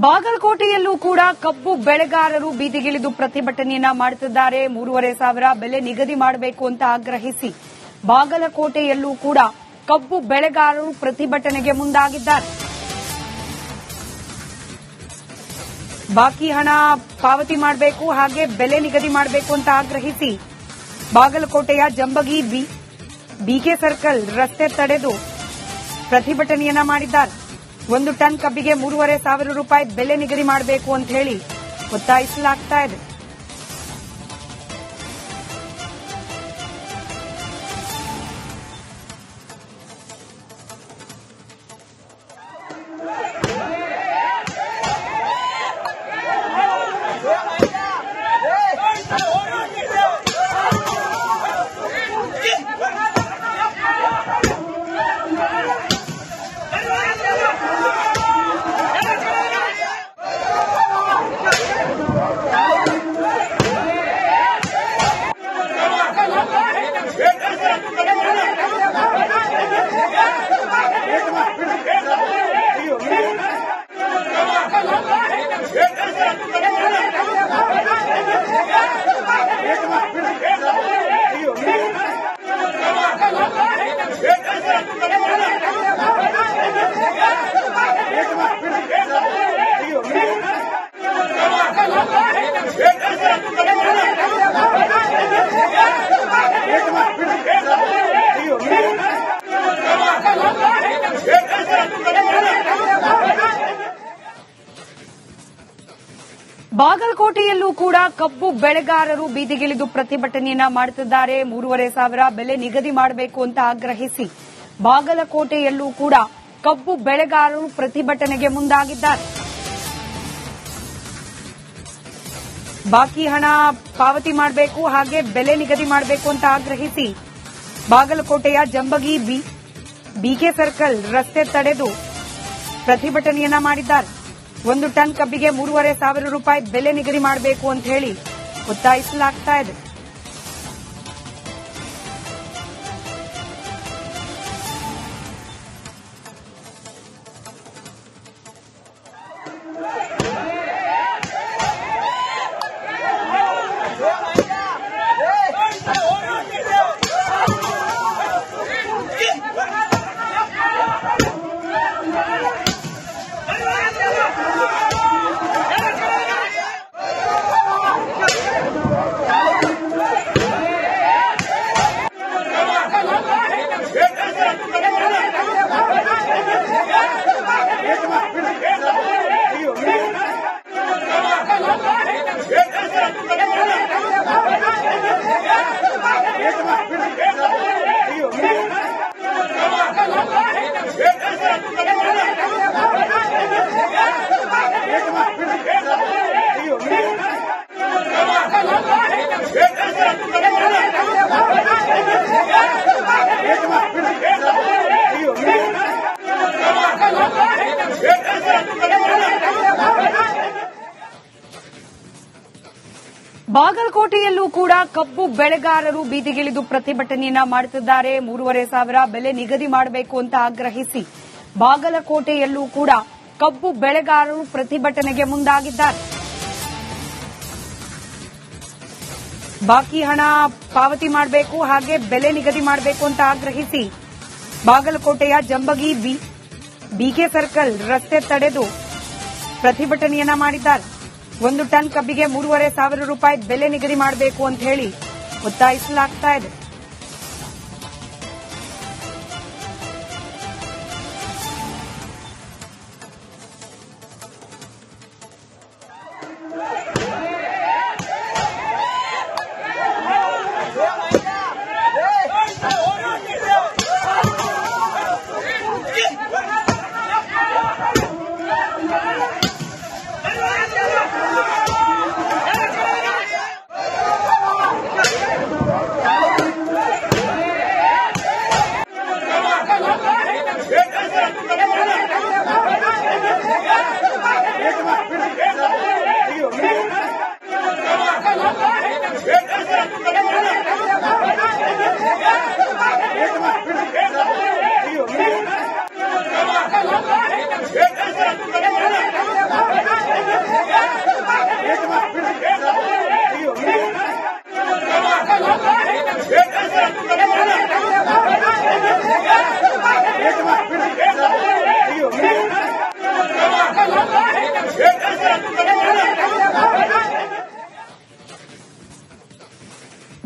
ಬಾಗಲಕೋಟೆಯಲ್ಲೂ ಕೂಡ ಕಬ್ಬು ಬೆಳೆಗಾರರು ಬೀದಿಗಿಳಿದು ಪ್ರತಿಭಟನೆಯನ್ನ ಮಾಡುತ್ತಿದ್ದಾರೆ. 3,500 ಬೆಲೆ ನಿಗದಿ ಮಾಡಬೇಕು ಅಂತ ಆಗ್ರಹಿಸಿ ಬಾಗಲಕೋಟೆಯಲ್ಲೂ ಕೂಡ ಕಬ್ಬು ಬೆಳೆಗಾರರು ಪ್ರತಿಭಟನೆಗೆ ಮುಂದಾಗಿದ್ದಾರೆ. ಬಾಕಿ ಹಣ ಪಾವತಿ ಮಾಡಬೇಕು, ಹಾಗೆ ಬೆಲೆ ನಿಗದಿ ಮಾಡಬೇಕು ಅಂತ ಆಗ್ರಹಿಸಿ ಬಾಗಲಕೋಟೆಯ ಜಂಬಗಿ ಬಿಕೆ ಸರ್ಕಲ್ ರಸ್ತೆ ತಡೆದು ಪ್ರತಿಭಟನೆಯನ್ನ ಮಾಡಿದ್ದಾರೆ. 1 ಟನ್ ಕಬ್ಬಿಗೆ 3,500 ರೂಪಾಯಿ ಬೆಲೆ ನಿಗದಿ ಮಾಡಬೇಕು ಅಂತ ಹೇಳಿ ಒತ್ತಾಯಿಸಲಾಗ್ತಾ ಇದೆ. ಬಾಗಲಕೋಟೆಯಲ್ಲೂ ಕೂಡ ಕಬ್ಬು ಬೆಳೆಗಾರರು ಬೀದಿಗಿಳಿದು ಪ್ರತಿಭಟನೆಯನ್ನ ಮಾಡುತ್ತಿದ್ದಾರೆ. 3,500 ಬೆಲೆ ನಿಗದಿ ಮಾಡಬೇಕು ಅಂತ ಆಗ್ರಹಿಸಿ ಬಾಗಲಕೋಟೆಯಲ್ಲೂ ಕೂಡ ಕಬ್ಬು ಬೆಳೆಗಾರರು ಪ್ರತಿಭಟನೆಗೆ ಮುಂದಾಗಿದ್ದಾರೆ. ಬಾಕಿ ಹಣ ಪಾವತಿ ಮಾಡಬೇಕು, ಹಾಗೆ ಬೆಲೆ ನಿಗದಿ ಮಾಡಬೇಕು ಅಂತ ಆಗ್ರಹಿಸಿ ಬಾಗಲಕೋಟೆಯ ಜಂಬಗಿ ಬಿಕೆ ಸರ್ಕಲ್ ರಸ್ತೆ ತಡೆದು ಪ್ರತಿಭಟನೆಯನ್ನ ಮಾಡಿದ್ದಾರೆ. 1 ಟನ್ ಕಬ್ಬಿಗೆ 3,500 ರೂಪಾಯಿ ಬೆಲೆ ನಿಗದಿ ಮಾಡಬೇಕು ಅಂತ ಹೇಳಿ ಒತ್ತಾಯಿಸಲಾಗ್ತಾ ಇದೆ. ಬಾಗಲಕೋಟೆಯಲ್ಲೂ ಕೂಡ ಕಬ್ಬು ಬೆಳೆಗಾರರು ಬೀದಿಗಿಳಿದು ಪ್ರತಿಭಟನೆಯನ್ನ ಮಾಡುತ್ತಿದ್ದಾರೆ. 3,500 ಬೆಲೆ ನಿಗದಿ ಮಾಡಬೇಕು ಅಂತ ಆಗ್ರಹಿಸಿ ಬಾಗಲಕೋಟೆಯಲ್ಲೂ ಕೂಡ ಕಬ್ಬು ಬೆಳೆಗಾರರು ಪ್ರತಿಭಟನೆಗೆ ಮುಂದಾಗಿದ್ದಾರೆ. ಬಾಕಿ ಹಣ ಪಾವತಿ ಮಾಡಬೇಕು, ಹಾಗೆ ಬೆಲೆ ನಿಗದಿ ಮಾಡಬೇಕು ಅಂತ ಆಗ್ರಹಿಸಿ ಬಾಗಲಕೋಟೆಯ ಜಂಬಗಿ ಬಿಕೆ ಸರ್ಕಲ್ ರಸ್ತೆ ತಡೆದು ಪ್ರತಿಭಟನೆಯನ್ನ ಮಾಡಿದ್ದಾರೆ. 1 ಟನ್ ಕಬ್ಬಿಗೆ 3,500 ರೂಪಾಯಿ ಬೆಲೆ ನಿಗದಿ ಮಾಡಬೇಕು ಅಂತ ಹೇಳಿ ಒತ್ತಾಯಿಸಲಾಗ್ತಾ ಇದೆ.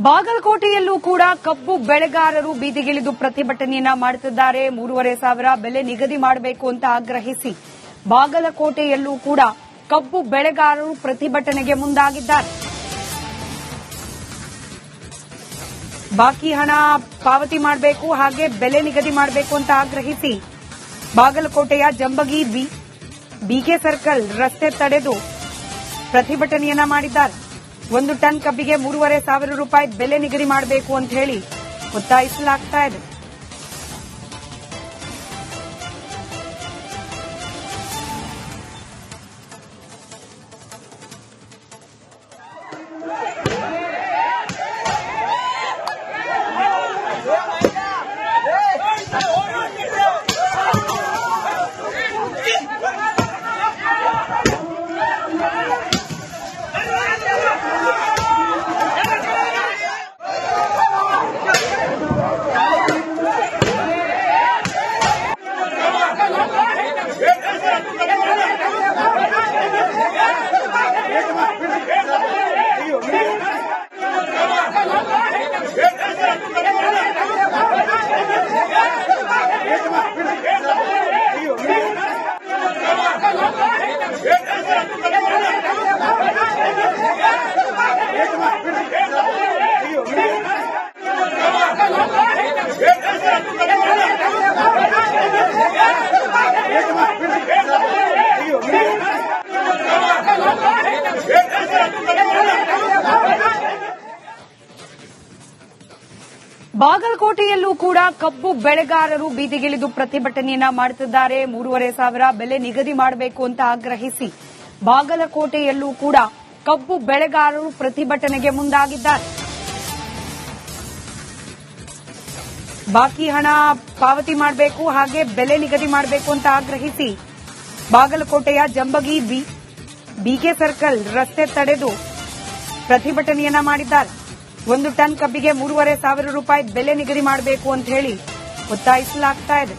ಬಾಗಲಕೋಟೆಯಲ್ಲೂ ಕೂಡ ಕಬ್ಬು ಬೆಳೆಗಾರರು ಬೀದಿಗಿಳಿದು ಪ್ರತಿಭಟನೆಯನ್ನ ಮಾಡುತ್ತಿದ್ದಾರೆ. 3,500 ಬೆಲೆ ನಿಗದಿ ಮಾಡಬೇಕು ಅಂತ ಆಗ್ರಹಿಸಿ ಬಾಗಲಕೋಟೆಯಲ್ಲೂ ಕೂಡ ಕಬ್ಬು ಬೆಳೆಗಾರರು ಪ್ರತಿಭಟನೆಗೆ ಮುಂದಾಗಿದ್ದಾರೆ. ಬಾಕಿ ಹಣ ಪಾವತಿ ಮಾಡಬೇಕು, ಹಾಗೆ ಬೆಲೆ ನಿಗದಿ ಮಾಡಬೇಕು ಅಂತ ಆಗ್ರಹಿಸಿ ಬಾಗಲಕೋಟೆಯ ಜಂಬಗಿ ಬಿಕೆ ಸರ್ಕಲ್ ರಸ್ತೆ ತಡೆದು ಪ್ರತಿಭಟನೆಯನ್ನ ಮಾಡಿದ್ದಾರೆ. 1 ಟನ್ ಕಬ್ಬಿಗೆ 3,500 ರೂಪಾಯಿ ಬೆಲೆ ನಿಗದಿ ಮಾಡಬೇಕು ಅಂತ ಹೇಳಿ ಒತ್ತಾಯಿಸಲಾಗ್ತಾ ಇದೆ. ಬಾಗಲಕೋಟೆಯಲ್ಲೂ ಕೂಡ ಕಬ್ಬು ಬೆಳೆಗಾರರು ಬೀದಿಗಿಳಿದು ಪ್ರತಿಭಟನೆಯನ್ನ ಮಾಡುತ್ತಿದ್ದಾರೆ. 3,500 ಬೆಲೆ ನಿಗದಿ ಮಾಡಬೇಕು ಅಂತ ಆಗ್ರಹಿಸಿ ಬಾಗಲಕೋಟೆಯಲ್ಲೂ ಕೂಡ ಕಬ್ಬು ಬೆಳೆಗಾರರು ಪ್ರತಿಭಟನೆಗೆ ಮುಂದಾಗಿದ್ದಾರೆ. ಬಾಕಿ ಹಣ ಪಾವತಿ ಮಾಡಬೇಕು, ಹಾಗೆ ಬೆಲೆ ನಿಗದಿ ಮಾಡಬೇಕು ಅಂತ ಆಗ್ರಹಿಸಿ ಬಾಗಲಕೋಟೆಯ ಜಂಬಗಿ ಬಿಕೆ ಸರ್ಕಲ್ ರಸ್ತೆ ತಡೆದು ಪ್ರತಿಭಟನೆಯನ್ನ ಮಾಡಿದ್ದಾರೆ. 1 ಟನ್ ಕಬ್ಬಿಗೆ 3,500 ರೂಪಾಯಿ ಬೆಲೆ ನಿಗದಿ ಮಾಡಬೇಕು ಅಂತ ಹೇಳಿ ಒತ್ತಾಯಿಸಲಾಗ್ತಾ ಇದೆ.